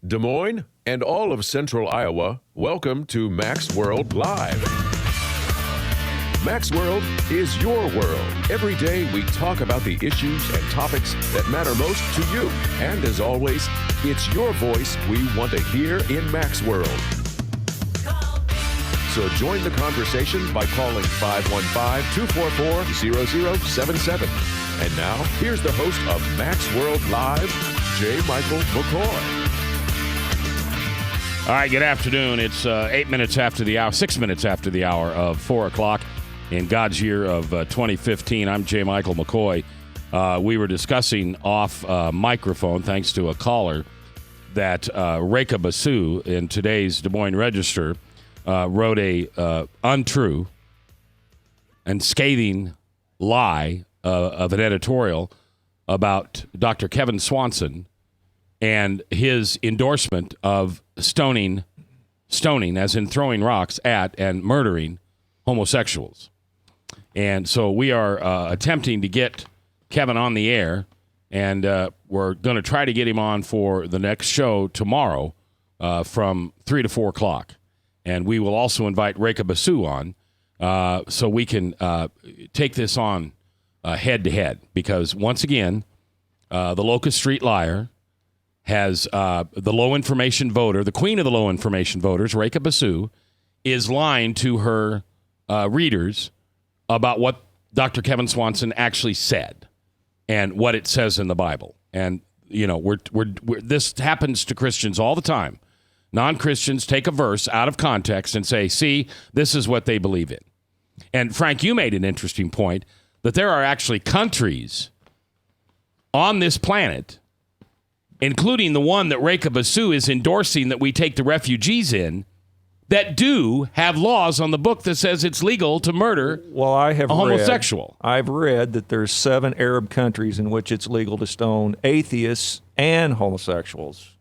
Des Moines, and all of Central Iowa, welcome to Mac's World Live. Mac's World is your world. Every day we talk about the issues and topics that matter most to you. And as always, it's your voice we want to hear in Mac's World. So join the conversation by calling 515-244-0077. And now, here's the host of Mac's World Live, J. Michael McCoy. All right, good afternoon. It's 6 minutes after the hour of 4 o'clock in God's year of 2015. I'm J. Michael McCoy. We were discussing off microphone, thanks to a caller, that Reka Basu in today's Des Moines Register wrote a untrue and scathing lie of an editorial about Dr. Kevin Swanson and his endorsement of stoning as in throwing rocks at and murdering homosexuals. And so we are attempting to get Kevin on the air, and we're going to try to get him on for the next show tomorrow from 3 to 4 o'clock. And we will also invite Reka Basu on so we can take this on head-to-head. Because, once again, the Locust Street Liar has the low-information voter, the queen of the low-information voters, Reka Basu, is lying to her readers about what Dr. Kevin Swanson actually said and what it says in the Bible. And, you know, this happens to Christians all the time. Non-Christians take a verse out of context and say, see, this is what they believe in. And, Frank, you made an interesting point that there are actually countries on this planet, including the one that Reka Basu is endorsing that we take the refugees in, that do have laws on the book that says it's legal to murder a homosexual. I've read that there's 7 Arab countries in which it's legal to stone atheists and homosexuals.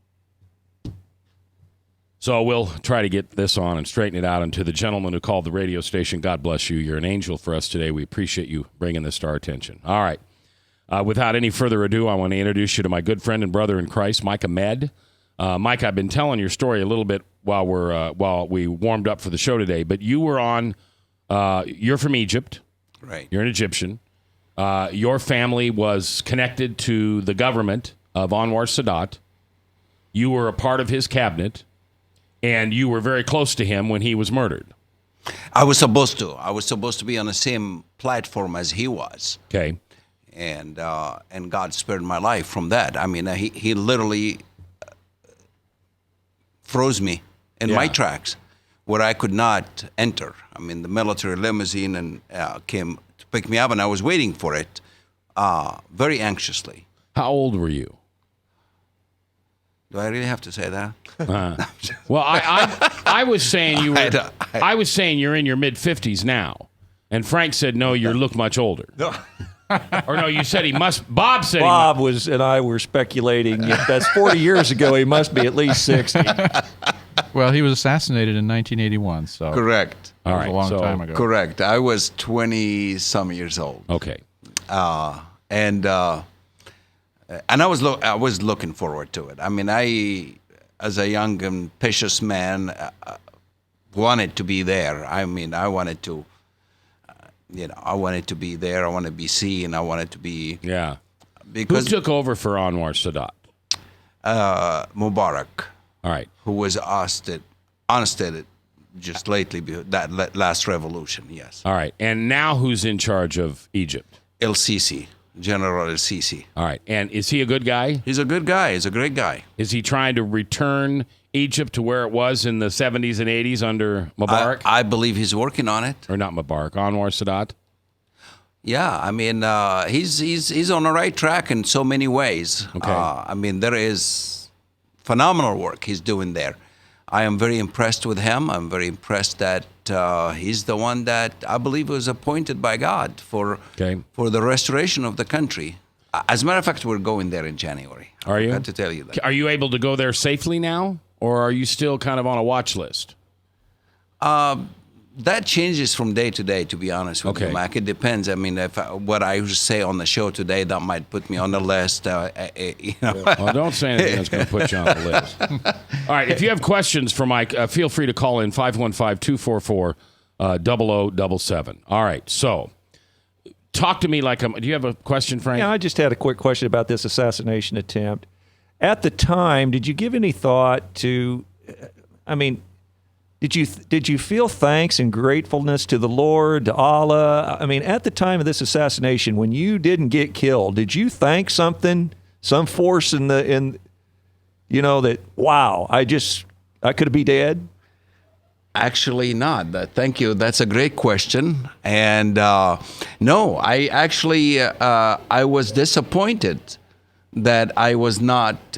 So we'll try to get this on and straighten it out. And to the gentleman who called the radio station, God bless you. You're an angel for us today. We appreciate you bringing this to our attention. All right. Without any further ado, I want to introduce you to my good friend and brother in Christ, Mike Ahmed. Mike, I've been telling your story a little bit while we warmed up for the show today, but you were on, you're from Egypt. Right. You're an Egyptian. Your family was connected to the government of Anwar Sadat. You were a part of his cabinet, and you were very close to him when he was murdered. I was supposed to be on the same platform as he was. Okay. And God spared my life from that. I mean, he literally froze me in my tracks where I could not enter. I mean, the military limousine and came to pick me up, and I was waiting for it very anxiously. How old were you? Do I really have to say that? Well, I was saying you were. I was saying you're in your mid-50s now, and Frank said no, you look much older. No. Or no, you said he must. Bob said Bob was and I were speculating. If that's 40 years ago, he must be at least 60. Well, he was assassinated in 1981, so Correct. That was a long time ago. Correct. I was 20-some years old. Okay. And I was looking forward to it. I mean, I, as a young and ambitious man, wanted to be there. I mean, I wanted to. I wanted to be there. I wanted to be seen. I wanted to be. Yeah. Because who took over for Anwar Sadat? Mubarak. All right. Who was ousted just lately, that last revolution, yes. All right. And now who's in charge of Egypt? El-Sisi, General El-Sisi. All right. And is he a good guy? He's a good guy. He's a great guy. Is he trying to return Egypt to where it was in the 70s and 80s under Mubarak? I believe he's working on it. Or not Mubarak, Anwar Sadat? Yeah, I mean, he's on the right track in so many ways. Okay. I mean, there is phenomenal work he's doing there. I am very impressed with him. I'm very impressed that he's the one that I believe was appointed by God for the restoration of the country. As a matter of fact, we're going there in January. Are you? I forgot to tell you that. Are you able to go there safely now, or are you still kind of on a watch list? That changes from day to day, to be honest with you, Mac. It depends. I mean, what I say on the show today, that might put me on the list. Well, don't say anything that's going to put you on the list. All right, if you have questions for Mike, feel free to call in 515-244-0077. All right, so talk to me like do you have a question, Frank? Yeah, I just had a quick question about this assassination attempt. At the time, did you give any thought to, Did you feel thanks and gratefulness to the Lord, to Allah? I mean, at the time of this assassination, when you didn't get killed, did you thank some force that, wow, I could be dead? Actually not. Thank you. That's a great question. And no, I actually, I was disappointed that I was not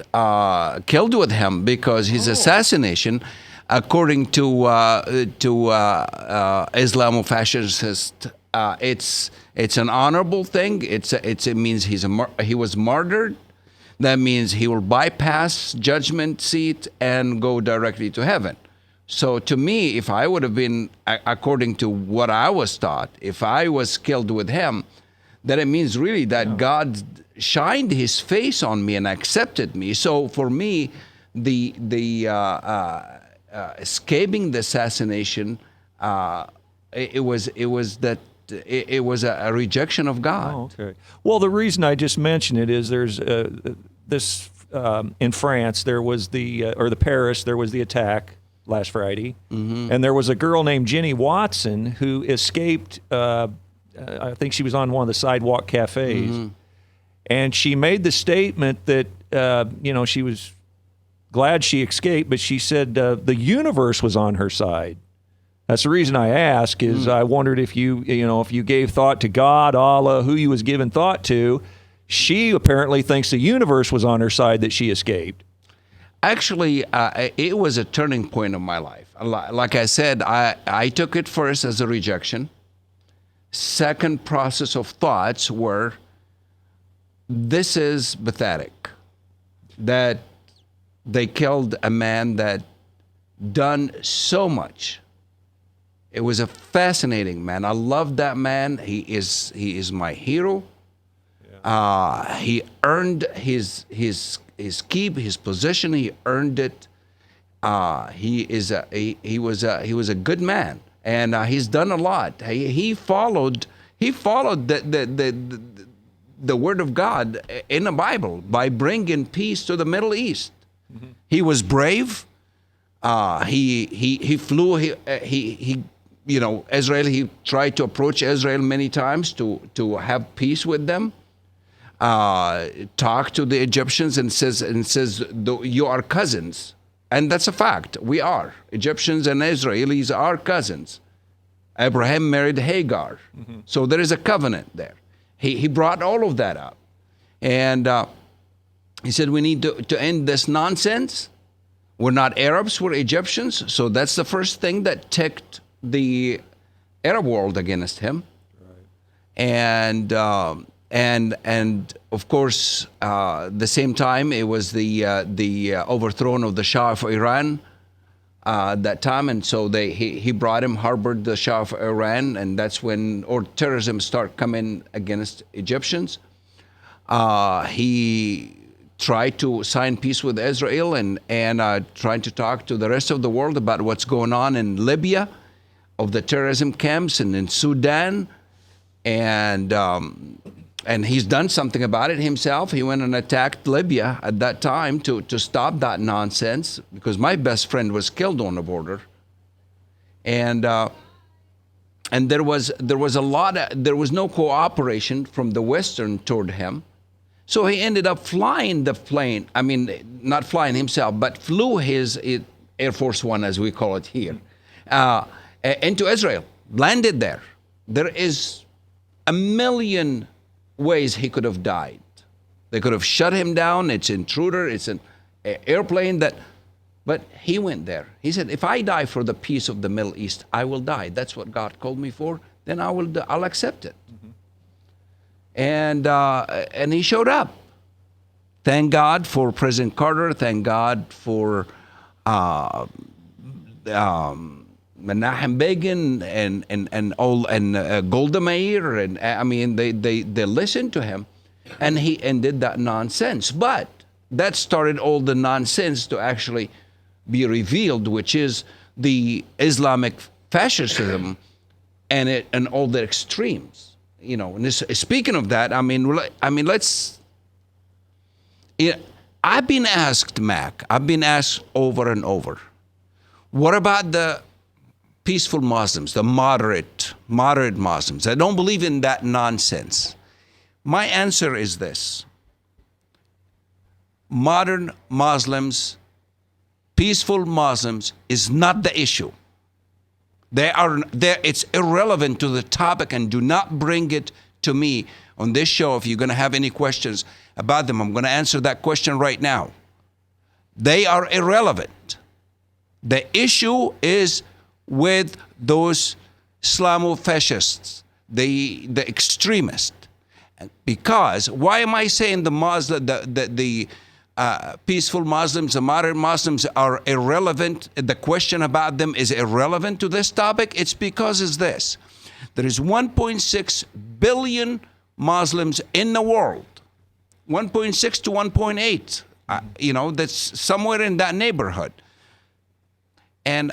killed with him, because his assassination, according to Islamofascist, it's an honorable thing. It means he was martyred. That means he will bypass judgment seat and go directly to heaven. So to me, if I would have been, according to what I was taught, if I was killed with him, then it means really that God shined his face on me and accepted me. So for me, the escaping the assassination, it was a rejection of God. Oh, okay. Well, the reason I just mentioned it is there's this in France, there was Paris, there was the attack last Friday, and there was a girl named Jenny Watson who escaped. I think she was on one of the sidewalk cafes, and she made the statement that she was glad she escaped, but she said the universe was on her side. That's the reason I ask. Is I wondered if you gave thought to God, Allah, who you was giving thought to. She apparently thinks the universe was on her side that she escaped. Actually, it was a turning point of my life. Like I said, I took it first as a rejection. Second process of thoughts were, this is pathetic, that they killed a man that done so much. It was a fascinating man. I love that man. He is my hero. Yeah. He earned his keep, his position. He earned it. He was a good man, and he's done a lot. He followed the word of God in the Bible by bringing peace to the Middle East. Mm-hmm. He was brave. He flew. Israel. He tried to approach Israel many times to have peace with them. Talk to the Egyptians and says, you are cousins. And that's a fact. We are. Egyptians and Israelis are cousins. Abraham married Hagar. Mm-hmm. So there is a covenant there. He brought all of that up. And he said, we need to end this nonsense. We're not Arabs, we're Egyptians. So that's the first thing that ticked the Arab world against him. Right. And of course, the same time, it was the overthrow of the Shah of Iran that time, and so he brought him, harbored the Shah of Iran, and that's when terrorism started coming against Egyptians. He tried to sign peace with Israel and tried to talk to the rest of the world about what's going on in Libya, of the terrorism camps, and in Sudan, and he's done something about it himself. He went and attacked Libya at that time to stop that nonsense, because my best friend was killed on the border. And there was no cooperation from the Western toward him. So he ended up flying the plane. I mean, not flying himself, but flew his Air Force One, as we call it here, into Israel, landed there. There is a million ways he could have died. They could have shut him down. It's intruder. It's an airplane but he went there. He said, if I die for the peace of the Middle East, I will die. That's what God called me for. Then I'll accept it. Mm-hmm. And he showed up. Thank God for President Carter. Thank God for Menachem Begin and Golda Meir, and I mean they listened to him, and he ended that nonsense. But that started all the nonsense to actually be revealed, which is the Islamic fascism and all the extremes. You know, and speaking of that, I mean, let's. I've been asked, Mac. I've been asked over and over. What about the peaceful Muslims, the moderate Muslims that don't believe in that nonsense? My answer is this. Modern Muslims, peaceful Muslims, is not the issue. It's irrelevant to the topic, and do not bring it to me on this show. If you're going to have any questions about them, I'm going to answer that question right now. They are irrelevant. The issue is with those Islamofascists, the extremists. Because why am I saying the peaceful Muslims, the moderate Muslims are irrelevant? The question about them is irrelevant to this topic. It's because it's this. There is 1.6 billion Muslims in the world. 1.6 to 1.8. That's somewhere in that neighborhood. And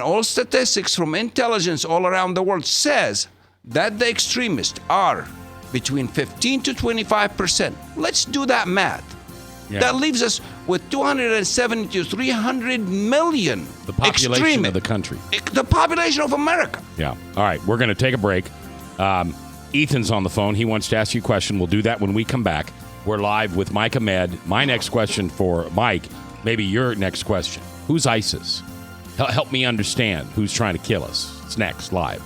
all statistics from intelligence all around the world says that the extremists are between 15 to 25%. Let's do that math. Yeah. That leaves us with 270 to 300 million. The population of the country. The population of America. Yeah. All right. We're going to take a break. Ethan's on the phone. He wants to ask you a question. We'll do that when we come back. We're live with Mike Ahmed. My next question for Mike, maybe your next question. Who's ISIS? Help me understand who's trying to kill us. It's next, live.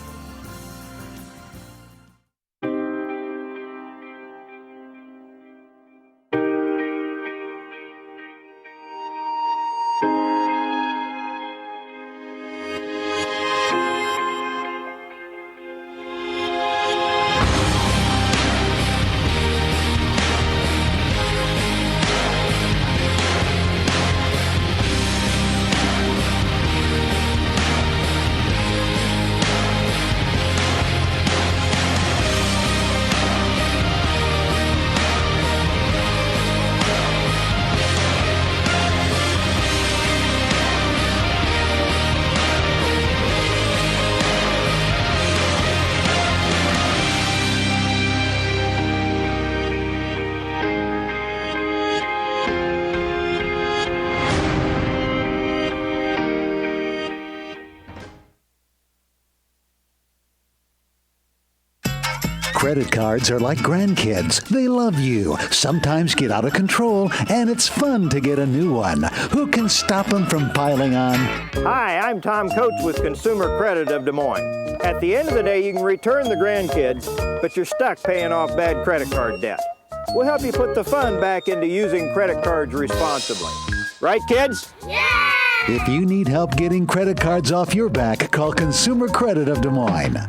Credit cards are like grandkids. They love you, sometimes get out of control, and it's fun to get a new one. Who can stop them from piling on? Hi, I'm Tom Coates with Consumer Credit of Des Moines. At the end of the day, you can return the grandkids, but you're stuck paying off bad credit card debt. We'll help you put the fun back into using credit cards responsibly. Right, kids? Yeah! If you need help getting credit cards off your back, call Consumer Credit of Des Moines.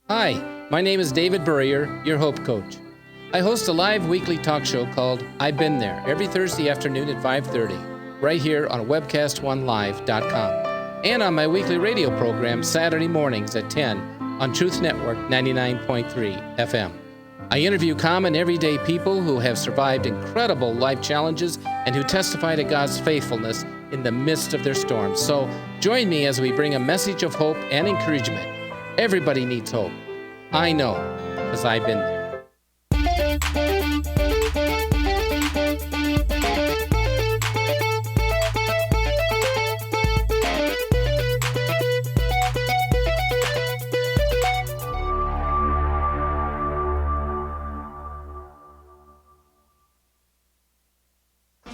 Hi, my name is David Burrier, your Hope Coach. I host a live weekly talk show called I've Been There every Thursday afternoon at 5:30, right here on webcast1live.com, and on my weekly radio program Saturday mornings at 10 on Truth Network 99.3 FM. I interview common everyday people who have survived incredible life challenges and who testify to God's faithfulness in the midst of their storms. So join me as we bring a message of hope and encouragement. Everybody needs hope. I know, because I've been there.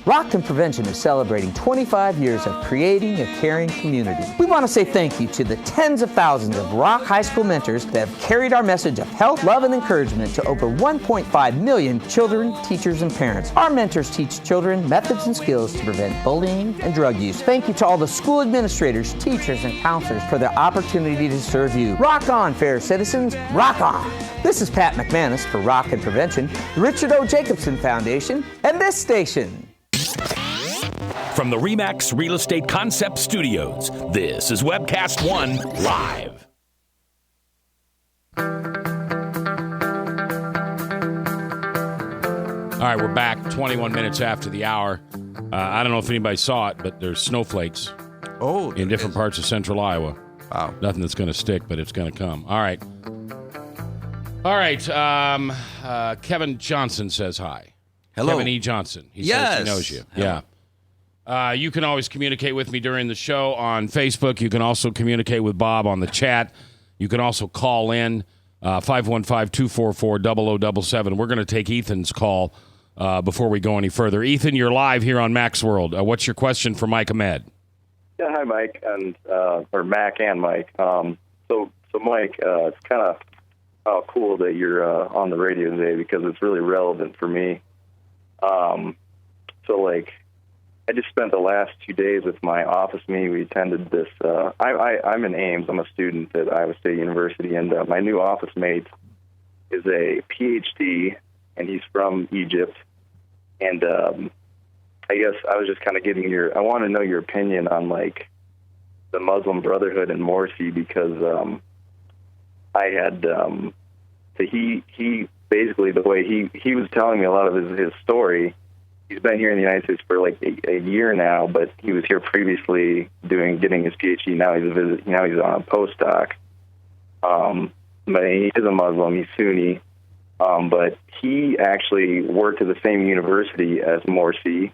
Rock and Prevention is celebrating 25 years of creating a caring community. We want to say thank you to the tens of thousands of Rock High School mentors that have carried our message of health, love, and encouragement to over 1.5 million children, teachers, and parents. Our mentors teach children methods and skills to prevent bullying and drug use. Thank you to all the school administrators, teachers, and counselors for their opportunity to serve you. Rock on, fair citizens. Rock on. This is Pat McManus for Rock and Prevention, the Richard O. Jacobson Foundation, and this station. From the RE/MAX Real Estate Concept Studios, this is Webcast 1 Live. All right, we're back 21 minutes after the hour. I don't know if anybody saw it, but there's snowflakes in different parts of central Iowa. Wow. Nothing that's going to stick, but it's going to come. All right. Kevin Johnson says hi. Hello. Kevin E. Johnson. He says he knows you. Hello. Yeah. You can always communicate with me during the show on Facebook. You can also communicate with Bob on the chat. You can also call in 515-244-0077. We're going to take Ethan's call before we go any further. Ethan, you're live here on Mac's World. What's your question for Mike Ahmed? Yeah, hi, Mike, and or Mac and Mike. So Mike, it's kind of cool that you're on the radio today because it's really relevant for me. I just spent the last 2 days with my office mate. We attended this. I'm in Ames. I'm a student at Iowa State University, and my new office mate is a PhD, and he's from Egypt. And I guess I was just kind of I want to know your opinion on like the Muslim Brotherhood and Morsi because I had he basically the way he was telling me a lot of his story. He's been here in the United States for like a year now, but he was here previously getting his PhD. Now he's on a postdoc. But he is a Muslim. He's Sunni. But he actually worked at the same university as Morsi,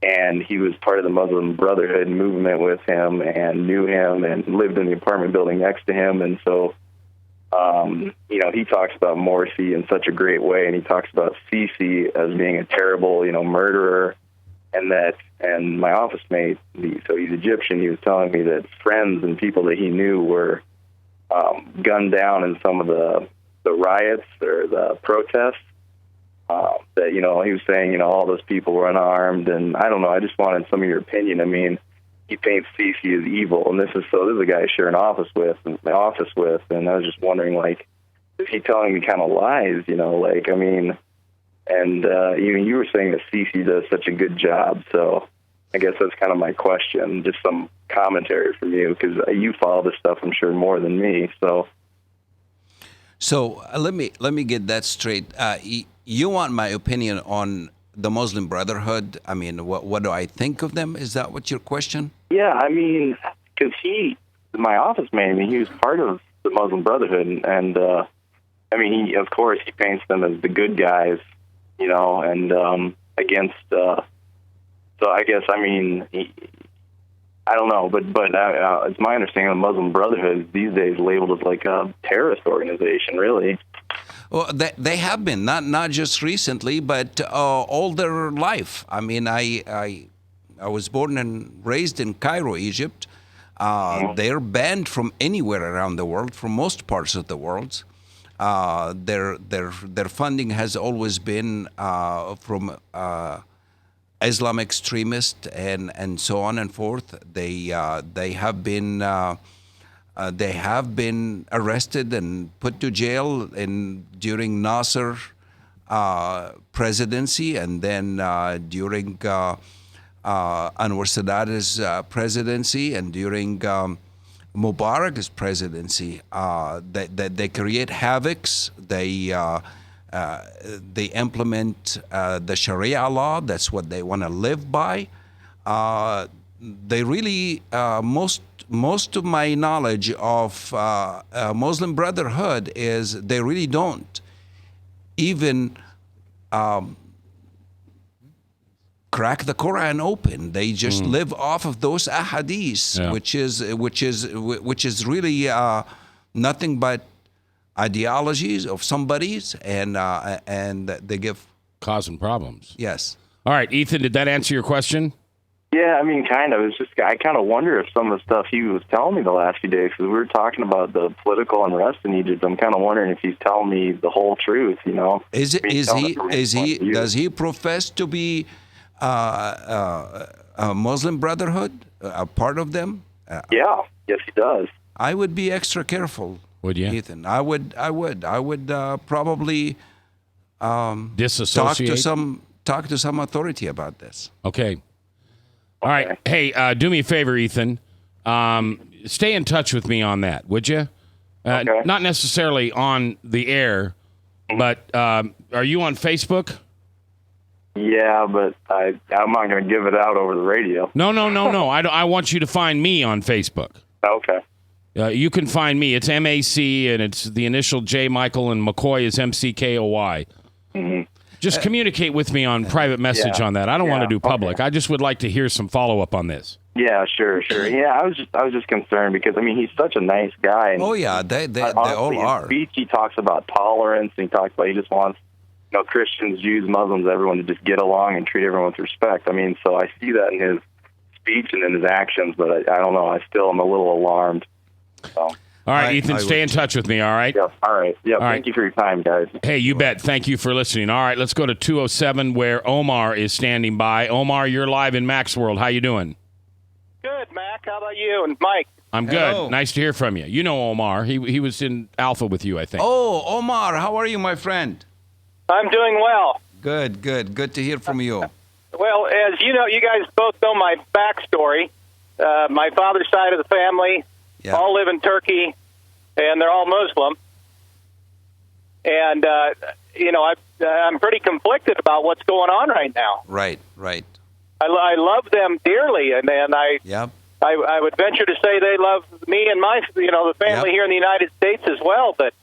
and he was part of the Muslim Brotherhood movement with him and knew him and lived in the apartment building next to him. And so, he talks about Morsi in such a great way, and he talks about Sisi as being a terrible, murderer, and my office mate, so he's Egyptian, he was telling me that friends and people that he knew were gunned down in some of the riots or the protests, that, he was saying, all those people were unarmed, and I don't know, I just wanted some of your opinion. I mean, he paints Sisi as evil, and this is a guy I share my office with, and I was just wondering, like, is he telling me kind of lies, you were saying that Sisi does such a good job, so I guess that's kind of my question, just some commentary from you, because you follow this stuff, I'm sure, more than me, so... So let me get that straight. You want my opinion on the Muslim Brotherhood? I mean, what do I think of them? Is that what your question? Yeah, I mean, because my office mate, he was part of the Muslim Brotherhood, and he paints them as the good guys, and against. So I guess I don't know, but it's my understanding the Muslim Brotherhood is these days labeled as like a terrorist organization, really. Well, they have been, not just recently, but all their life. I mean, I was born and raised in Cairo, Egypt. They're banned from anywhere around the world, from most parts of the world. Their funding has always been from Islam extremists and so on and forth. They have been arrested and put to jail during Nasser presidency, and then during Anwar Sadat's presidency, and during Mubarak's presidency. They create havocs. They implement the Sharia law. That's what they want to live by. They really, most of my knowledge of Muslim Brotherhood is they really don't even crack the Quran open. They just live off of those ahadiths, which is really nothing but ideologies of somebody's, and they give causing problems. Yes. All right, Ethan, did that answer your question? Yeah, I mean, kind of. It's just I kind of wonder if some of the stuff he was telling me the last few days, because we were talking about the political unrest in Egypt. I'm kind of wondering if he's telling me the whole truth. Does he profess to be a Muslim Brotherhood, a part of them? Yeah. Yes, he does. I would be extra careful. Would you, Ethan? I would probably disassociate. Talk to some authority about this. Okay. All right. Hey, do me a favor, Ethan. Stay in touch with me on that, would you? Okay. Not necessarily on the air, but are you on Facebook? Yeah, but I'm not going to give it out over the radio. No. I want you to find me on Facebook. Okay. You can find me. It's MAC, and it's the initial J. Michael, and McCoy is MCKOY. Mm-hmm. Just communicate with me on private message on that. I don't want to do public. Okay. I just would like to hear some follow-up on this. Yeah, sure. Yeah, I was just concerned because, I mean, he's such a nice guy. And they honestly, all are. In speech, he talks about tolerance, and he talks about he just wants, Christians, Jews, Muslims, everyone to just get along and treat everyone with respect. I mean, so I see that in his speech and in his actions, but I don't know. I still am a little alarmed. So. All right, Ethan, stay in touch with me, all right? Yep, all right. Yep, all right. Thank you for your time, guys. Hey, you bet. Thank you for listening. All right, let's go to 207 where Omar is standing by. Omar, you're live in Mac's World. How you doing? Good, Mac. How about you and Mike? I'm good. Hello. Nice to hear from you. You know Omar. He was in Alpha with you, I think. Oh, Omar, how are you, my friend? I'm doing well. Good. Good to hear from you. Well, as you know, you guys both know my backstory. My father's side of the family all live in Turkey, and they're all Muslim. And, I'm pretty conflicted about what's going on right now. Right. I love them dearly, and I would venture to say they love me and my, the family here in the United States as well. But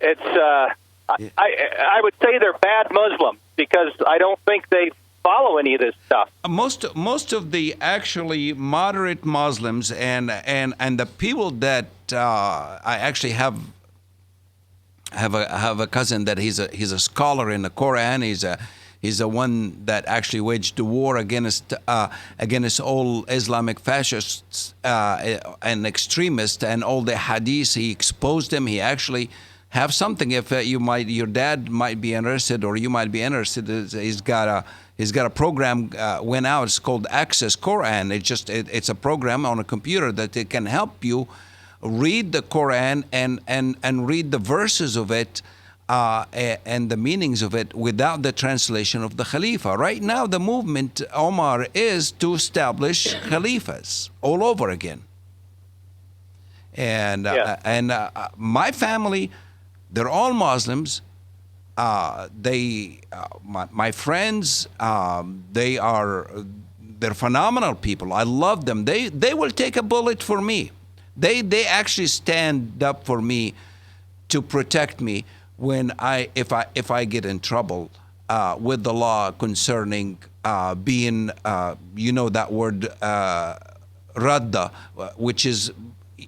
it's I would say they're bad Muslims because I don't think they follow any of this stuff. Most of the actually moderate Muslims and the people that I actually have a cousin that he's a scholar in the Quran. He's the one that actually waged the war against all Islamic fascists and extremists and all the hadiths. He exposed them. He actually have something. If your dad might be interested, or you might be interested. He's got a program went out. It's called Access Quran. It's a program on a computer that it can help you read the Quran and read the verses of it. And the meanings of it without the translation of the Khalifa. Right now, the movement, Omar, is to establish Khalifas all over again. And my family, they're all Muslims. My friends, they're phenomenal people. I love them. They will take a bullet for me. They actually stand up for me to protect me. When if I get in trouble with the law concerning being that word radda, which is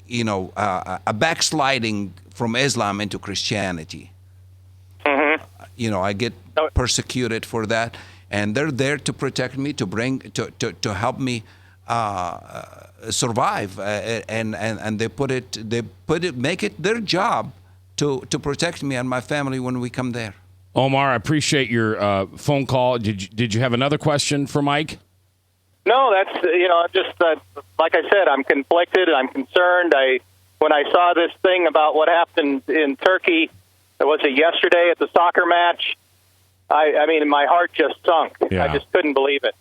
a backsliding from Islam into Christianity. Mm-hmm. I get persecuted for that, and they're there to protect me, to help me survive, and they make it their job to protect me and my family when we come there. Omar, I appreciate your phone call. Did you have another question for Mike? No, that's just like I said, I'm conflicted. I'm concerned. When I saw this thing about what happened in Turkey, was it yesterday at the soccer match? I mean, my heart just sunk. Yeah. I just couldn't believe it.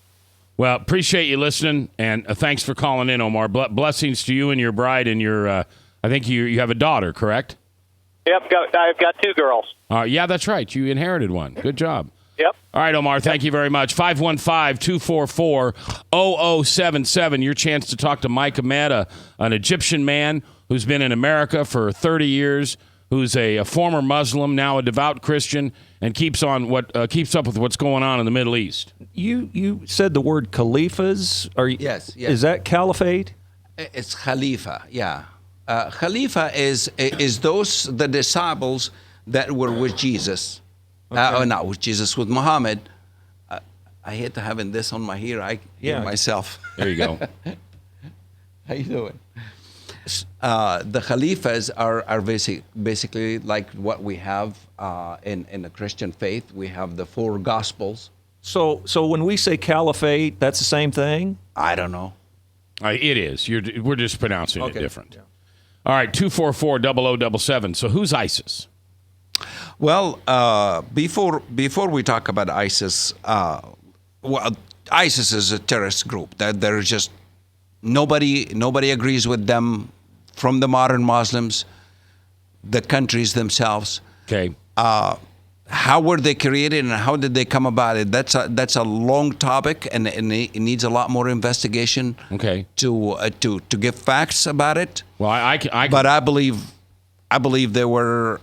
Well, appreciate you listening, and thanks for calling in, Omar. Blessings to you and your bride and your. I think you have a daughter, correct? Yep, I've got two girls. Yeah, that's right. You inherited one. Good job. Yep. All right, Omar, thank you very much. 515-244-0077. Your chance to talk to Mike Ahmed, an Egyptian man who's been in America for 30 years, who's a former Muslim, now a devout Christian, and keeps up with what's going on in the Middle East. You said the word caliphas. Yes. Is that caliphate? It's Khalifa, yeah. Khalifa is the disciples that were with Jesus. Okay. Not with Jesus, with Muhammad. I hate to having this on my ear. I hear myself. There you go. How you doing? The Khalifas are basically like what we have in the Christian faith. We have the four Gospels. So when we say caliphate, that's the same thing? I don't know. It is. We're just pronouncing it different. Yeah. All right, 244-0077. So who's ISIS? Well, before we talk about ISIS, ISIS is a terrorist group. That there's just nobody agrees with them, from the modern Muslims, the countries themselves. Okay. How were they created and how did they come about it? That's a long topic, and it needs a lot more investigation. Okay. To give facts about it. Well, I can. But I believe they were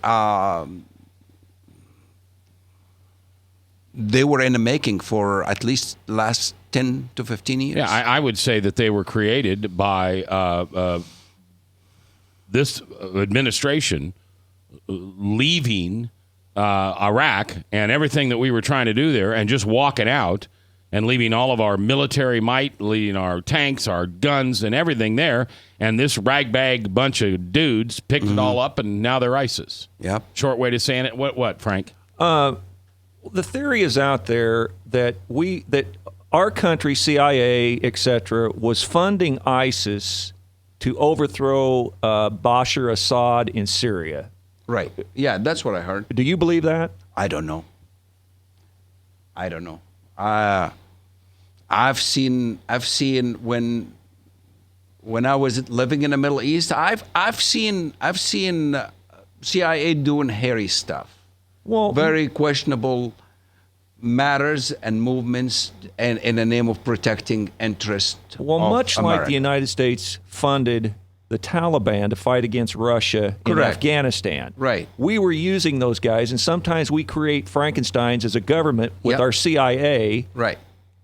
in the making for at least last 10 to 15 years. Yeah, I would say that they were created by this administration leaving Iraq and everything that we were trying to do there, and just walking out and leaving all of our military might, leaving our tanks, our guns, and everything there. And this ragbag bunch of dudes picked it all up, and now they're ISIS. Yep. Short way to saying it. What, Frank? The theory is out there that our country, CIA, etc., was funding ISIS to overthrow Bashar Assad in Syria. Right. Yeah, that's what I heard. Do you believe that? I don't know. I've seen when I was living in the Middle East, I've seen CIA doing hairy stuff. Well, very questionable matters and movements, and in the name of protecting interest. Well, of much America. like the United States funded the Taliban to fight against Russia in Correct. Afghanistan. Right. We were using those guys, and sometimes we create Frankensteins as a government with Yep. our CIA. Right.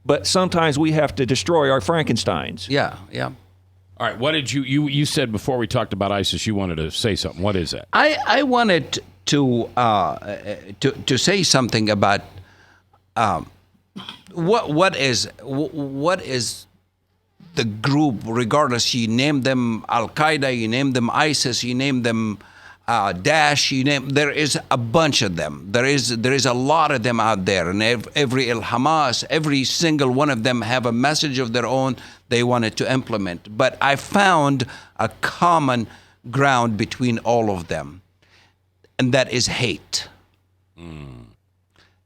But sometimes we have to destroy our Frankensteins. Yeah, yeah. All right, what did you said before we talked about ISIS, you wanted to say something. What is that? I wanted to say something about what is the group, regardless. You name them Al Qaeda, you name them ISIS, you name them Daesh. There is a bunch of them. There is a lot of them out there, and every Hamas, every single one of them have a message of their own they wanted to implement. But I found a common ground between all of them, and that is hate.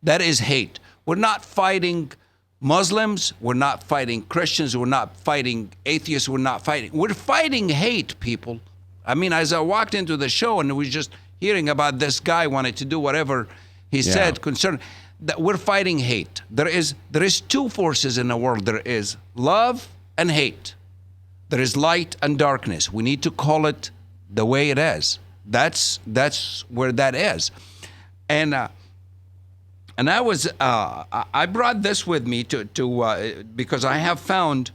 That is hate. We're not fighting Muslims, we're not fighting Christians, we're not fighting atheists, we're fighting hate, people. I mean, as I walked into the show and we just hearing about this guy wanted to do whatever he said concerning that, we're fighting hate. There is two forces in the world. There is love and hate. There is light and darkness. We need to call it the way it is. That's where that is. And I was I brought this with me to because I have found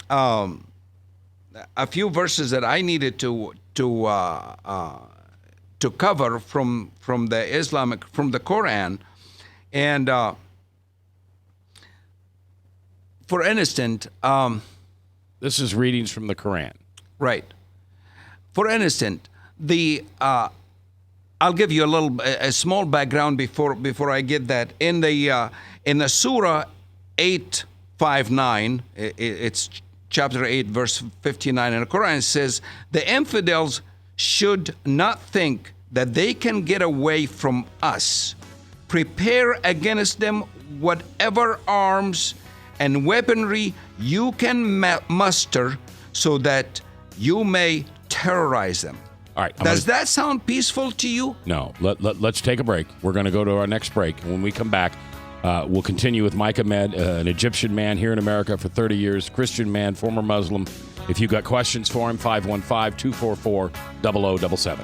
a few verses that I needed to cover from the Quran, and for instance, this is readings from the Quran, right? For instance, I'll give you a small background before I get that. In the Surah 859, it's chapter 8, verse 59 in the Quran, says, the infidels should not think that they can get away from us. Prepare against them whatever arms and weaponry you can muster, so that you may terrorize them. All right. Does that sound peaceful to you? No. Let's take a break. We're going to go to our next break. And when we come back, we'll continue with Ahmed, an Egyptian man here in America for 30 years, Christian man, former Muslim. If you've got questions for him, 515-244-0077.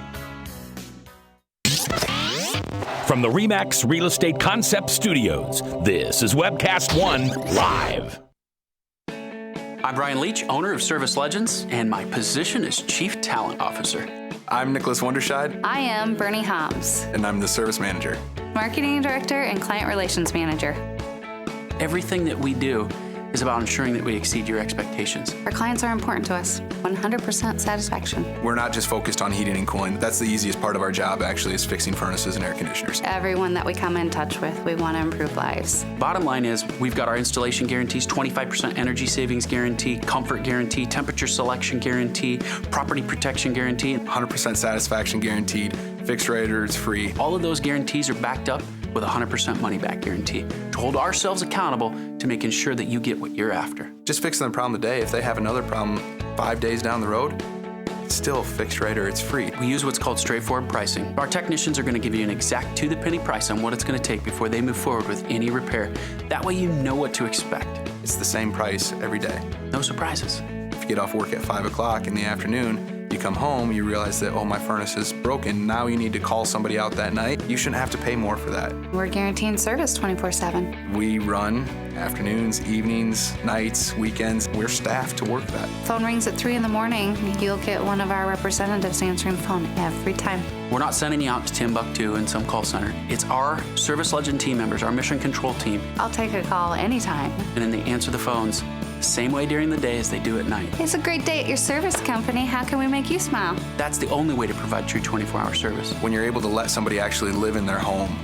From the RE/MAX Real Estate Concept Studios, this is Webcast One Live. I'm Brian Leach, owner of Service Legends, and my position is Chief Talent Officer. I'm Nicholas Wonderscheid. I am Bernie Hobbs. And I'm the Service Manager. Marketing Director and Client Relations Manager. Everything that we do is about ensuring that we exceed your expectations. Our clients are important to us. 100% satisfaction. We're not just focused on heating and cooling. That's the easiest part of our job, actually, is fixing furnaces and air conditioners. Everyone that we come in touch with, we want to improve lives. Bottom line is, we've got our installation guarantees, 25% energy savings guarantee, comfort guarantee, temperature selection guarantee, property protection guarantee. 100% satisfaction guaranteed, fixed rate or it's free. All of those guarantees are backed up with a 100% money-back guarantee to hold ourselves accountable to making sure that you get what you're after. Just fixing the problem today. If they have another problem 5 days down the road, it's still fixed right or it's free. We use what's called straightforward pricing. Our technicians are going to give you an exact to-the-penny price on what it's going to take before they move forward with any repair. That way you know what to expect. It's the same price every day. No surprises. If you get off work at 5 o'clock in the afternoon, you come home, you realize that, oh, my furnace is broken. Now you need to call somebody out that night. You shouldn't have to pay more for that. We're guaranteeing service 24/7. We run afternoons, evenings, nights, weekends. We're staffed to work that. Phone rings at 3 in the morning. You'll get one of our representatives answering the phone every time. We're not sending you out to Timbuktu in some call center. It's our Service Legend team members, our mission control team. I'll take a call anytime. And then they answer the phones the same way during the day as they do at night. It's a great day at your service company. How can we make you smile? That's the only way to provide true 24-hour service. When you're able to let somebody actually live in their home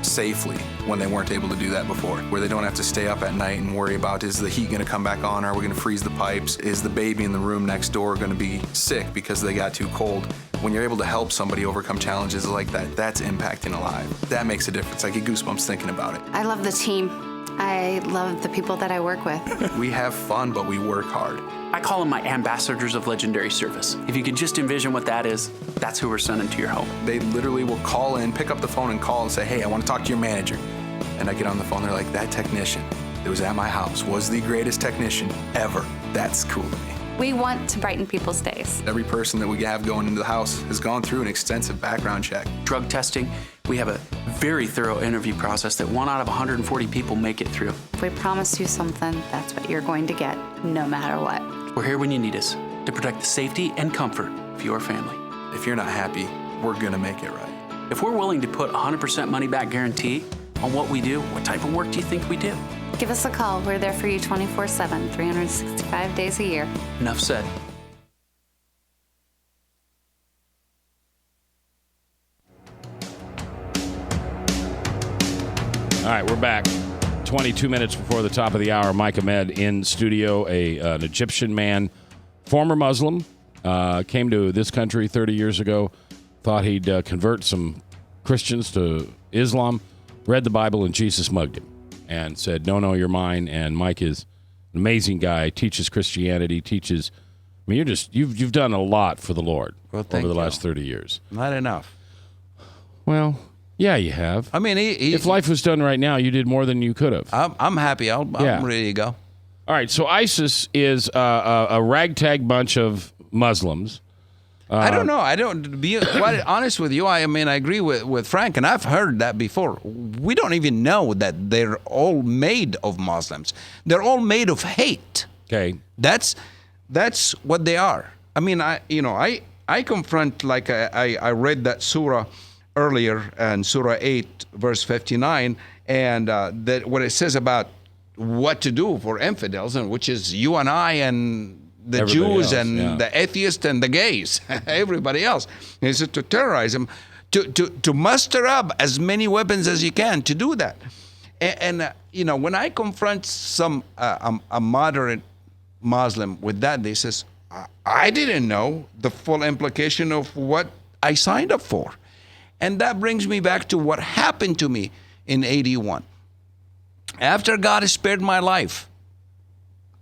safely when they weren't able to do that before, where they don't have to stay up at night and worry about, is the heat going to come back on? Are we going to freeze the pipes? Is the baby in the room next door going to be sick because they got too cold? When you're able to help somebody overcome challenges like that, that's impacting a life. That makes a difference. I get goosebumps thinking about it. I love the team. I love the people that I work with. We have fun, but we work hard. I call them my ambassadors of legendary service. If you could just envision what that is, that's who we're sending to your home. They literally will call in, pick up the phone and call and say, hey, I want to talk to your manager. And I get on the phone, they're like, that technician that was at my house was the greatest technician ever. That's cool to me. We want to brighten people's days. Every person that we have going into the house has gone through an extensive background check. Drug testing. We have a very thorough interview process that 1 out of 140 people make it through. If we promise you something, that's what you're going to get, no matter what. We're here when you need us to protect the safety and comfort of your family. If you're not happy, we're gonna make it right. If we're willing to put 100% money back guarantee on what we do, what type of work do you think we do? Give us a call. We're there for you 24/7, 365 days a year. Enough said. All right, we're back. 22 minutes before the top of the hour. Mike Ahmed in studio, an Egyptian man, former Muslim, came to this country 30 years ago, thought he'd convert some Christians to Islam, read the Bible, and Jesus mugged him and said, no, you're mine. And Mike is an amazing guy, teaches Christianity, teaches. I mean, you've done a lot for the Lord over the last 30 years. Not enough. Well, yeah, you have. I mean, if life was done right now, you did more than you could have. I'm happy. I'm ready to go. All right, so ISIS is a ragtag bunch of Muslims. I don't know. I don't. To be quite honest with you, I mean, I agree with Frank, and I've heard that before. We don't even know that they're all made of Muslims. They're all made of hate. Okay, that's what they are. I mean, I confront, like I read that surah earlier, and Surah 8, verse 59, and that what it says about what to do for infidels, and which is you and I and the Everybody Jews else, and the atheists and the gays, everybody else. Is to terrorize them, to muster up as many weapons as you can to do that. And when I confront some a moderate Muslim with that, they says, I didn't know the full implication of what I signed up for. And that brings me back to what happened to me in 81. After God spared my life,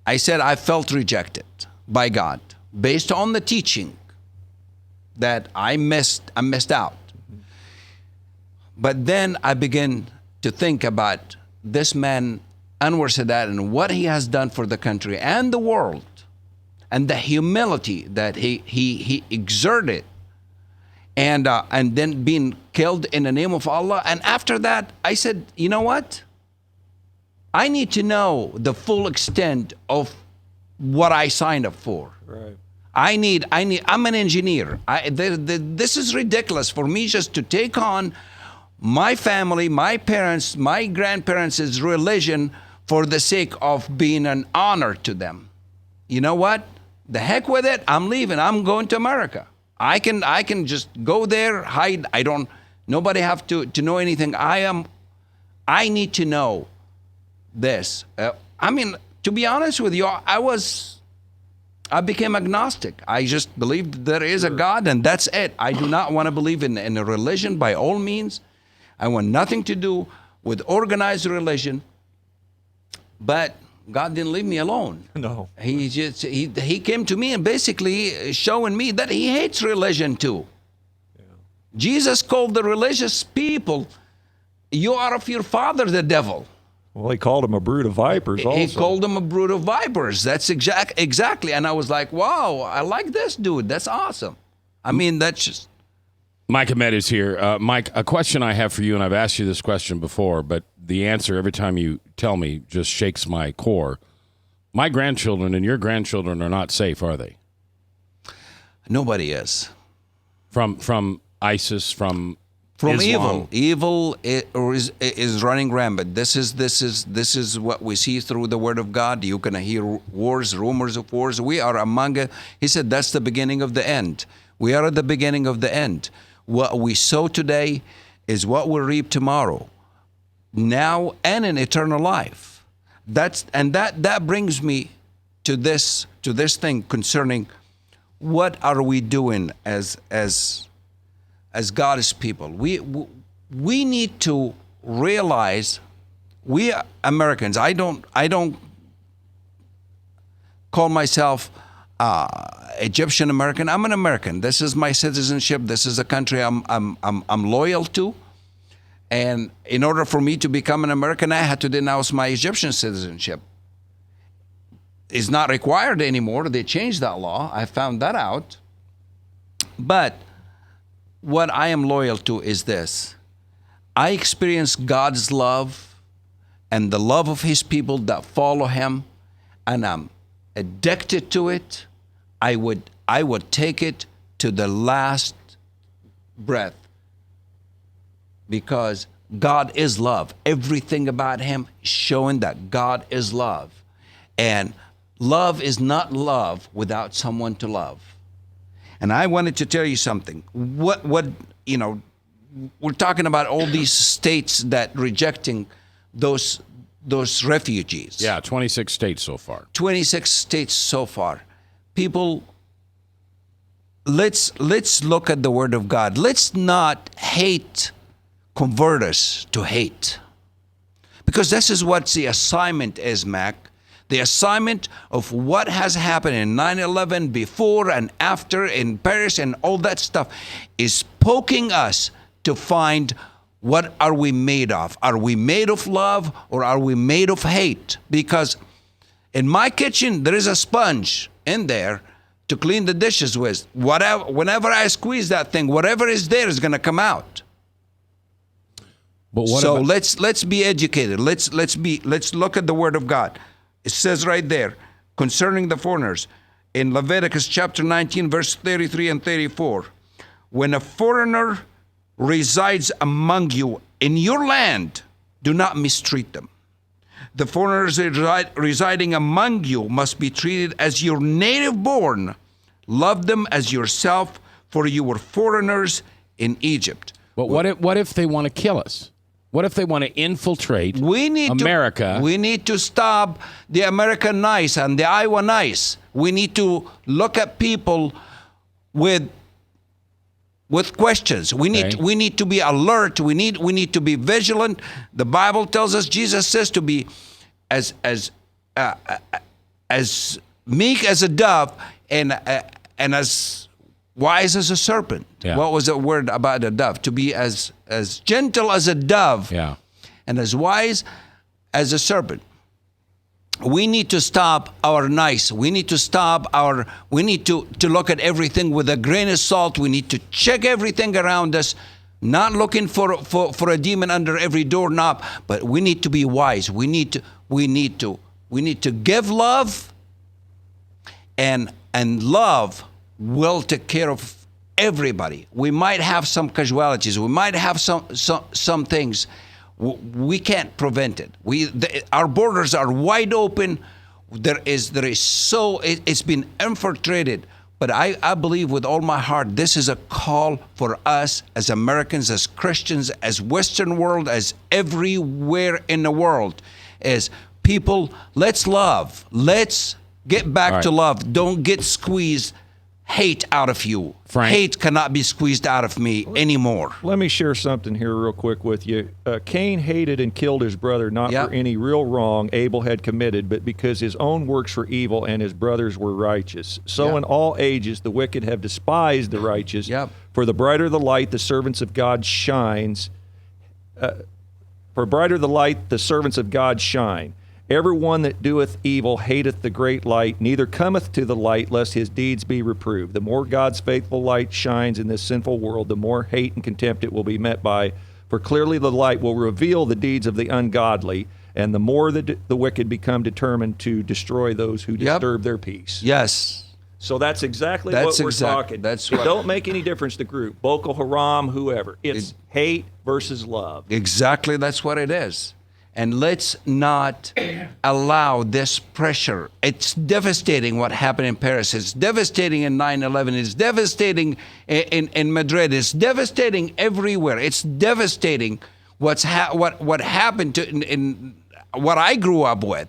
I said I felt rejected by God based on the teaching that I missed out. But then I began to think about this man, Anwar Sadat, and what he has done for the country and the world, and the humility that he exerted, and then being killed in the name of Allah. And after that, I said, you know what? I need to know the full extent of what I signed up for. Right. I'm an engineer. This is ridiculous for me just to take on my family, my parents, my grandparents' religion for the sake of being an honor to them. You know what? The heck with it. I'm leaving. I'm going to America. I can just go there, hide. Nobody have to know anything. I need to know this. I mean, to be honest with you, I became agnostic. I just believed there is a God, and that's it. I do not want to believe in a religion by all means. I want nothing to do with organized religion. But God didn't leave me alone. No. He came to me and basically showing me that he hates religion too. Yeah. Jesus called the religious people, "You are of your father, the devil." Well, he called him a brood of vipers also. He called them a brood of vipers. That's exactly. And I was like, wow, I like this dude. That's awesome. I mean, that's just. Mike Ahmed is here. Mike, a question I have for you, and I've asked you this question before, but the answer every time you tell me just shakes my core. My grandchildren and your grandchildren are not safe, are they? Nobody is. From ISIS, from Islam. Evil is running rampant. This is what we see through the Word of God. You're gonna hear wars, rumors of wars. We are among it. He said that's the beginning of the end. We are at the beginning of the end. What we sow today is what we reap tomorrow, now and in eternal life. That brings me to this thing concerning what are we doing as God's people. We need to realize, we Americans, I don't call myself Egyptian American. I'm an American. This is my citizenship. This is a country I'm loyal to. And in order for me to become an American, I had to denounce my Egyptian citizenship. It's not required anymore. They changed that law. I found that out. But what I am loyal to is this. I experience God's love and the love of his people that follow him, and I'm addicted to it. I would take it to the last breath, because God is love. Everything about him is showing that God is love. And love is not love without someone to love. And I wanted to tell you something. What we're talking about all these states that rejecting those refugees. Yeah, 26 states so far. 26 states so far. People, let's look at the Word of God. Let's not convert us to hate. Because this is what the assignment is, Mac. The assignment of what has happened in 9/11, before and after, in Paris and all that stuff, is poking us to find, what are we made of? Are we made of love, or are we made of hate? Because in my kitchen, there is a sponge in there to clean the dishes with. Whenever I squeeze that thing, whatever is there is going to come out. But let's be educated. Let's look at the Word of God. It says right there concerning the foreigners in Leviticus chapter 19, verse 33 and 34. When a foreigner resides among you in your land, do not mistreat them. The foreigners residing among you must be treated as your native born. Love them as yourself, for you were foreigners in Egypt. But what if they want to kill us? What if they want to infiltrate America? We need to stop the American nice and the Iowa nice. We need to look at people with questions. We need to be alert. We need to be vigilant. The Bible tells us, Jesus says, to be as meek as a dove and as wise as a serpent. Yeah. What was the word about a dove? To be as gentle as a dove, yeah, and as wise as a serpent. We need to stop our nice. We need to look at everything with a grain of salt. We need to check everything around us, not looking for a demon under every doorknob, but we need to be wise. We need to give love, and love will take care of everybody. We might have some casualties. We might have some things. We can't prevent it. Our borders are wide open. It's been infiltrated. But I believe with all my heart, this is a call for us as Americans, as Christians, as Western world, as everywhere in the world, as people. Let's love. Let's get back to love. Don't get squeezed. hate out of you. Frank? Hate cannot be squeezed out of me anymore. Let me share something here real quick with you. Cain hated and killed his brother not for any real wrong Abel had committed, but because his own works were evil and his brothers were righteous. So in all ages the wicked have despised the righteous. For the brighter the light the servants of God shines. For brighter the light the servants of God shine. Every one that doeth evil hateth the great light, neither cometh to the light, lest his deeds be reproved. The more God's faithful light shines in this sinful world, the more hate and contempt it will be met by. For clearly the light will reveal the deeds of the ungodly, and the more the wicked become determined to destroy those who disturb their peace. Yes. So that's exactly what we're talking. It don't make any difference the group, Boko Haram, whoever. It's hate versus love. Exactly, that's what it is. And let's not allow this pressure. It's devastating what happened in Paris. It's devastating in 9/11. It's devastating in Madrid. It's devastating everywhere. It's devastating what happened in what I grew up with,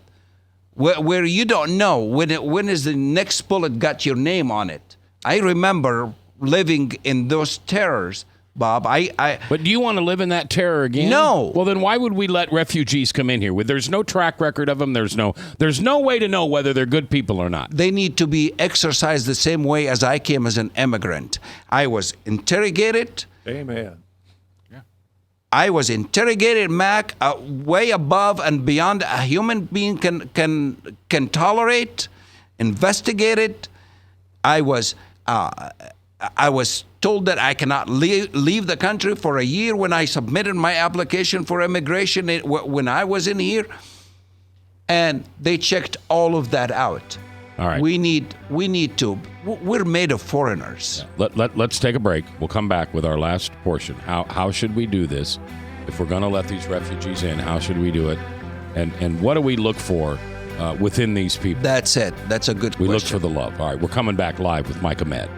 where you don't know when is the next bullet got your name on it. I remember living in those terrors. Bob, But do you want to live in that terror again? No. Well, then why would we let refugees come in here? There's no track record of them. There's no way to know whether they're good people or not. They need to be exercised the same way as I came as an immigrant. I was interrogated. Amen. I was interrogated, Mac, way above and beyond a human being can tolerate, investigated. I was told that I cannot leave the country for a year when I submitted my application for immigration when I was in here. And they checked all of that out. All right. We need to. We're made of foreigners. Yeah. Let's take a break. We'll come back with our last portion. How should we do this? If we're going to let these refugees in, how should we do it? And what do we look for within these people? That's it. That's a good question. We look for the love. All right. We're coming back live with Mike Ahmed.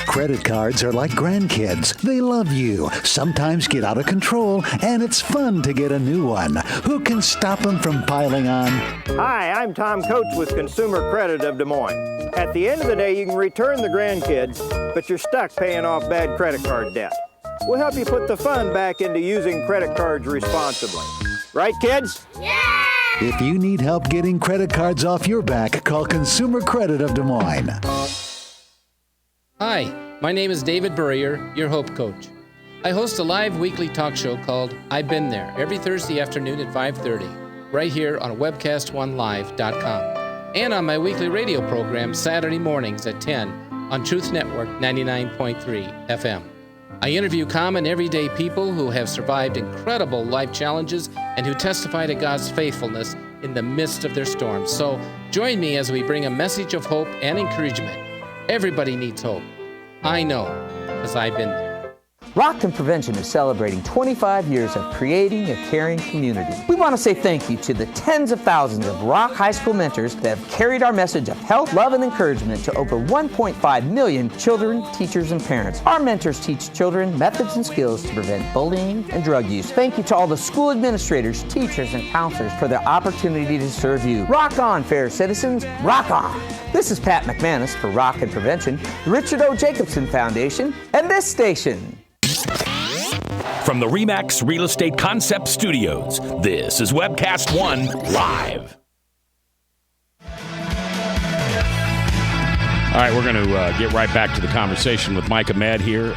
Credit cards are like grandkids. They love you, sometimes get out of control, and it's fun to get a new one. Who can stop them from piling on? Hi, I'm Tom Coates with Consumer Credit of Des Moines. At the end of the day, you can return the grandkids, but you're stuck paying off bad credit card debt. We'll help you put the fun back into using credit cards responsibly. Right, kids? Yeah! If you need help getting credit cards off your back, call Consumer Credit of Des Moines. Hi, my name is David Burrier, your Hope Coach. I host a live weekly talk show called I've Been There every Thursday afternoon at 5:30, right here on webcast1live.com, and on my weekly radio program Saturday mornings at 10 on Truth Network 99.3 FM. I interview common everyday people who have survived incredible life challenges and who testify to God's faithfulness in the midst of their storms. So join me as we bring a message of hope and encouragement. Everybody needs hope. I know, because I've been there. Rockton Prevention is celebrating 25 years of creating a caring community. We want to say thank you to the tens of thousands of Rock High School mentors that have carried our message of health, love, and encouragement to over 1.5 million children, teachers, and parents. Our mentors teach children methods and skills to prevent bullying and drug use. Thank you to all the school administrators, teachers, and counselors for their opportunity to serve you. Rock on, fair citizens. Rock on. This is Pat McManus for Rockton Prevention, the Richard O. Jacobson Foundation, and this station. From the RE/MAX Real Estate Concept Studios, this is Webcast One Live. All right, we're going to get right back to the conversation with Mike Ahmed here.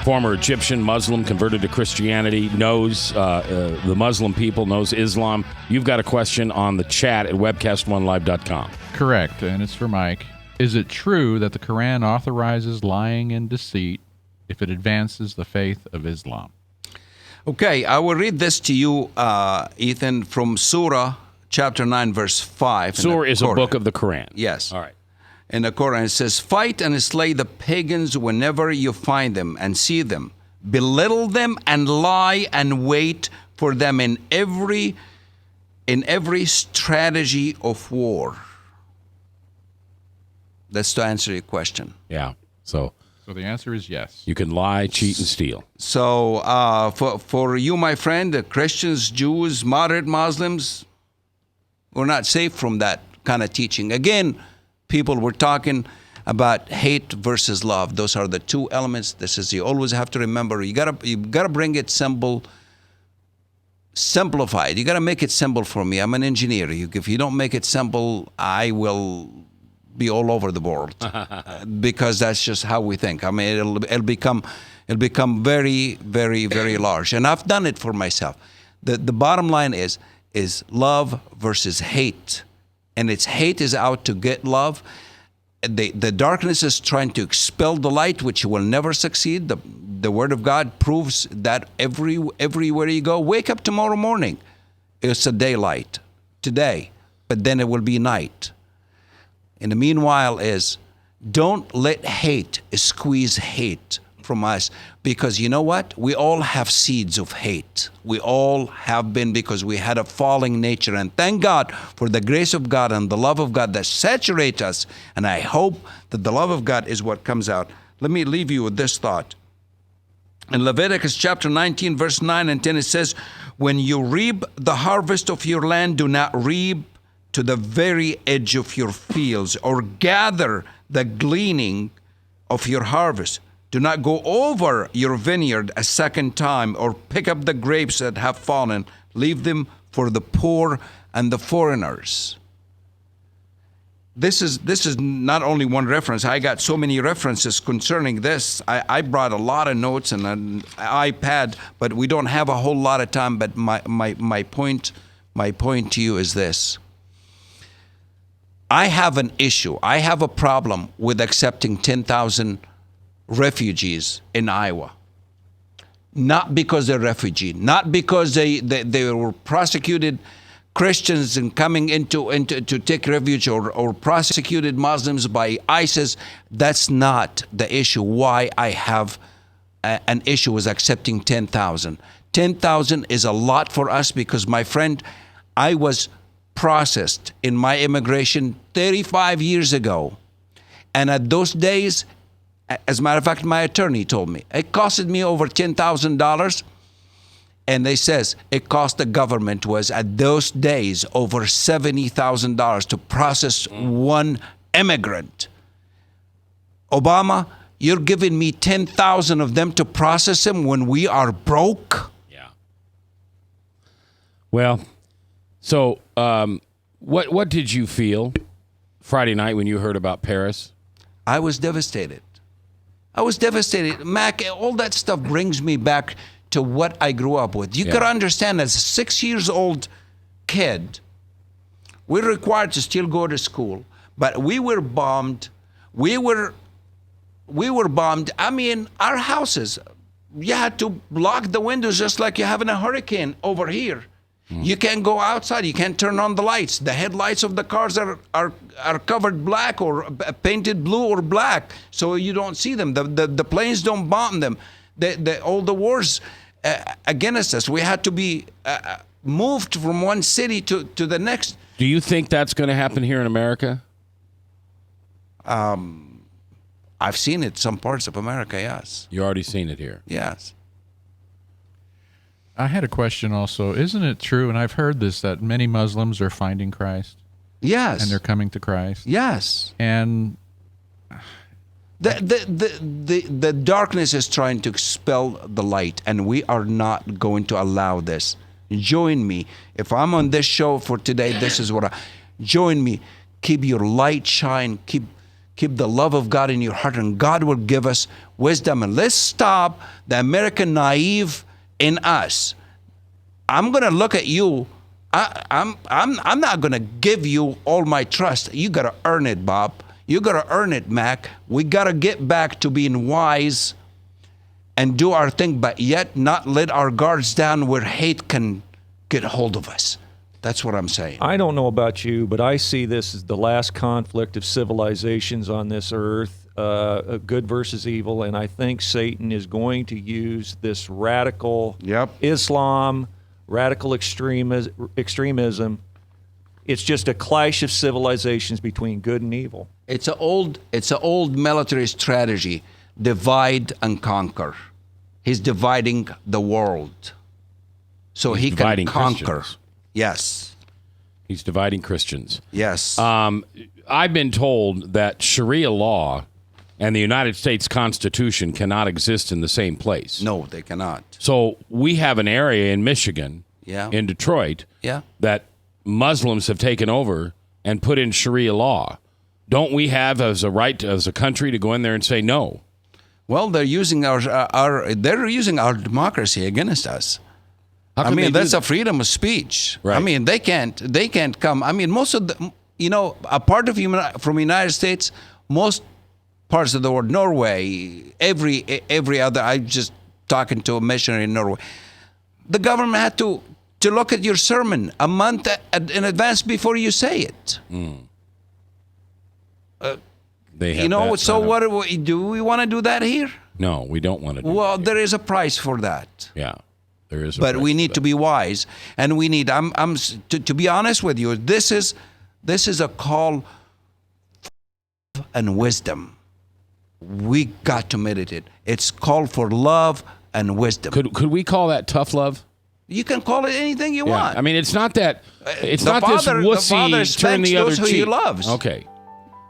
Former Egyptian Muslim, converted to Christianity, knows the Muslim people, knows Islam. You've got a question on the chat at webcast1live.com. Correct, and it's for Mike. Is it true that the Quran authorizes lying and deceit if it advances the faith of Islam? Okay, I will read this to you, Ethan, from Surah chapter 9, verse 5. Surah is a book of the Quran. Yes. All right. In the Quran, it says, "Fight and slay the pagans whenever you find them and see them. Belittle them and lie and wait for them in every strategy of war. That's to answer your question. Yeah. So the answer is yes. You can lie, cheat, and steal. So for you, my friend, the Christians, Jews, moderate Muslims, we're not safe from that kind of teaching. Again, people were talking about hate versus love. Those are the two elements. This is, you always have to remember, you gotta bring it simplified. You gotta make it simple for me. I'm an engineer. If you don't make it simple, I will be all over the world because that's just how we think. I mean, it'll become very, very, very large. And I've done it for myself. The bottom line is love versus hate. And it's hate is out to get love. The darkness is trying to expel the light, which will never succeed. The Word of God proves that everywhere you go. Wake up tomorrow morning. It's a daylight today, but then it will be night. In the meanwhile don't let hate squeeze hate from us, because you know what? We all have seeds of hate. We all have been, because we had a falling nature. And thank God for the grace of God and the love of God that saturates us. And I hope that the love of God is what comes out. Let me leave you with this thought. In Leviticus chapter 19, verse 9 and 10, it says, when you reap the harvest of your land, do not reap to the very edge of your fields, or gather the gleaning of your harvest. Do not go over your vineyard a second time, or pick up the grapes that have fallen. Leave them for the poor and the foreigners. This is not only one reference. I got so many references concerning this. I brought a lot of notes and an iPad, but we don't have a whole lot of time. But my point to you is this. I have an issue. I have a problem with accepting 10,000 refugees in Iowa. Not because they're refugee, not because they were prosecuted Christians and coming to take refuge, or prosecuted Muslims by ISIS. That's not the issue. Why I have an issue with accepting 10,000. 10,000 is a lot for us, because, my friend, I was processed in my immigration 35 years ago. And at those days, as a matter of fact, my attorney told me, it costed me over $10,000. And they says it cost the government was at those days over $70,000 to process one immigrant. Obama, you're giving me 10,000 of them to process him when we are broke? Yeah. Well, so what did you feel Friday night when you heard about Paris? I was devastated. Mac, all that stuff brings me back to what I grew up with. You could understand, as a 6-year-old kid, we're required to still go to school, but we were bombed. We were bombed. I mean, our houses, you had to block the windows just like you have in a hurricane over here. You can't go outside. You can't turn on the lights. The headlights of the cars are covered black or painted blue or black, so you don't see them. The planes don't bomb them. All the wars against us. We had to be moved from one city to the next. Do you think that's going to happen here in America? I've seen it some parts of America, yes. You already seen it here? Yes. I had a question also. Isn't it true, and I've heard this, that many Muslims are finding Christ? Yes. And they're coming to Christ? Yes. And the darkness is trying to expel the light, and we are not going to allow this. Join me. If I'm on this show for today, this is what join me. Keep your light shine. Keep the love of God in your heart, and God will give us wisdom. And let's stop the American naive in us. I'm going to look at you. I'm not going to give you all my trust. You got to earn it, Bob. You got to earn it, Mac. We got to get back to being wise and do our thing, but yet not let our guards down where hate can get hold of us. That's what I'm saying. I don't know about you, but I see this as the last conflict of civilizations on this earth, good versus evil, and I think Satan is going to use this radical Islam, radical extremism. It's just a clash of civilizations between good and evil. It's an old military strategy: divide and conquer. He's dividing the world, so he can conquer. Christians. Yes, he's dividing Christians. Yes. I've been told that Sharia law and the United States Constitution cannot exist in the same place. No, they cannot. So we have an area in Michigan, in Detroit, that Muslims have taken over and put in Sharia law. Don't we have as a country to go in there and say no? Well, they're using our democracy against us. I mean, that's a freedom of speech. Right. I mean, they can't come. I mean, most of the, apart from the United States, most parts of the world, Norway, every other. I just talking to a missionary in Norway. The government had to look at your sermon a month in advance before you say it. They have so what do we want to do that here? No, we don't want to do Well, there is a price for that. Yeah, there is. But we need to be wise, and we need. To be honest with you. This is a call and wisdom. We got to meditate. It's called for love and wisdom. Could we call that tough love? You can call it anything you want. I mean, it's not that. It's The not father- this the father wussy turn spanks the other those who cheek. he loves. Okay.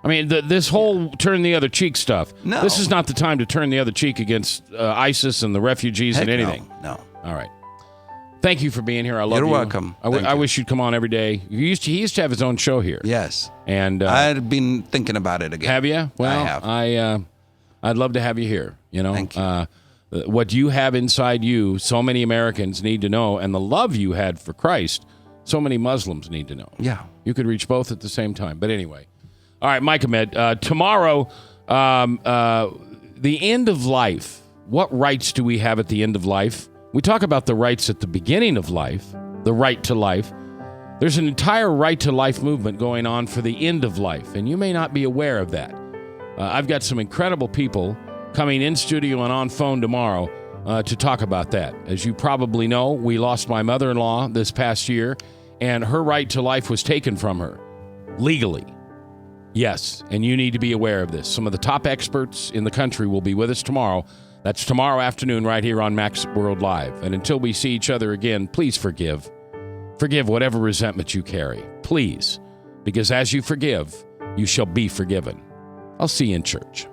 I mean, this whole turn the other cheek stuff. No. This is not the time to turn the other cheek against ISIS and the refugees Heck and anything. No. All right. Thank you for being here. I love you. You're welcome. I wish you'd come on every day. He used to have his own show here. Yes. And I've been thinking about it again. Have you? Well, I have. I'd love to have you here. Thank you. What you have inside you, so many Americans need to know, and the love you had for Christ, so many Muslims need to know. Yeah. You could reach both at the same time. But anyway. All right, Mike Ahmed. Tomorrow, the end of life. What rights do we have at the end of life? We talk about the rights at the beginning of life, the right to life. There's an entire right to life movement going on for the end of life, and you may not be aware of that. I've got some incredible people coming in studio and on phone tomorrow to talk about that. As you probably know, we lost my mother-in-law this past year, and her right to life was taken from her legally. Yes, and you need to be aware of this. Some of the top experts in the country will be with us tomorrow. That's tomorrow afternoon right here on Max World Live. And until we see each other again, please forgive. Forgive whatever resentment you carry. Please. Because as you forgive, you shall be forgiven. I'll see you in church.